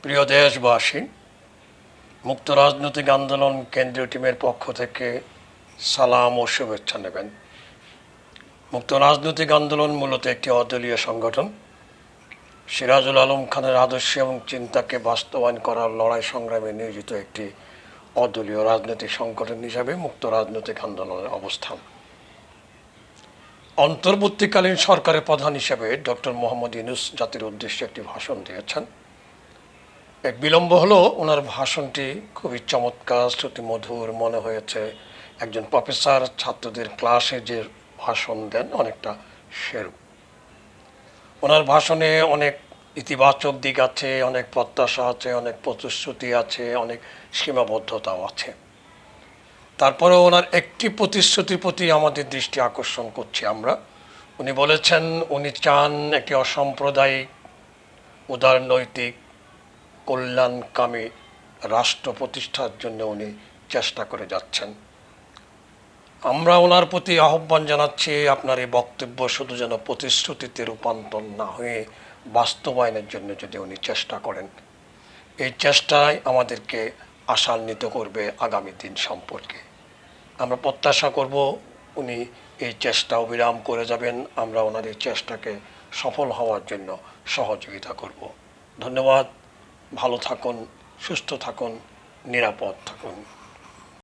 প্রিয় দেশবাসী, মুক্ত রাজনৈতিক আন্দোলন কেন্দ্রীয় টিমের পক্ষ থেকে সালাম ও শুভেচ্ছা নেবেন। মুক্ত রাজনৈতিক আন্দোলন মূলত একটি অদলীয় সংগঠন। সিরাজুল আলম খানের আদর্শ এবং চিন্তাকে বাস্তবায়ন করার লড়াই সংগ্রামে নিয়োজিত একটি অদলীয় রাজনৈতিক সংগঠন হিসাবে মুক্ত রাজনৈতিক আন্দোলনের অবস্থান। অন্তর্বর্তীকালীন সরকারের প্রধান হিসেবে ডক্টর মোহাম্মদ ইউনূস জাতির উদ্দেশ্যে একটি ভাষণ দিয়েছেন। এক বিলম্ব হলো ওনার ভাষণটি খুবই চমৎকার, শ্রুতিমধুর মনে হয়েছে। একজন প্রফেসর ছাত্রদের ক্লাসে যে ভাষণ দেন অনেকটা সেরূপ। ওনার ভাষণে অনেক ইতিবাচক দিক আছে, অনেক প্রত্যাশা আছে, অনেক প্রতিশ্রুতি আছে, অনেক সীমাবদ্ধতাও আছে। তারপরে ওনার একটি প্রতিশ্রুতির প্রতি আমাদের দৃষ্টি আকর্ষণ করছি আমরা। উনি বলেছেন উনি চান একটি অসাম্প্রদায়িক, উদারনৈতিক, কল্যাণকামী রাষ্ট্র প্রতিষ্ঠার জন্য উনি চেষ্টা করে যাচ্ছেন। আমরা ওনার প্রতি আহ্বান জানাচ্ছি, আপনার এই বক্তব্য শুধু যেন প্রতিশ্রুতিতে রূপান্তর না হয়ে বাস্তবায়নের জন্য যদি উনি চেষ্টা করেন। এই চেষ্টায় আমাদেরকে আশান্বিত করবে আগামী দিন সম্পর্কে। আমরা প্রত্যাশা করব উনি এই চেষ্টা অবিরাম করে যাবেন। আমরা ওনার এই চেষ্টাকে সফল হওয়ার জন্য সহযোগিতা করব। ধন্যবাদ। ভালো থাকুন, সুস্থ থাকুন, নিরাপদ থাকুন।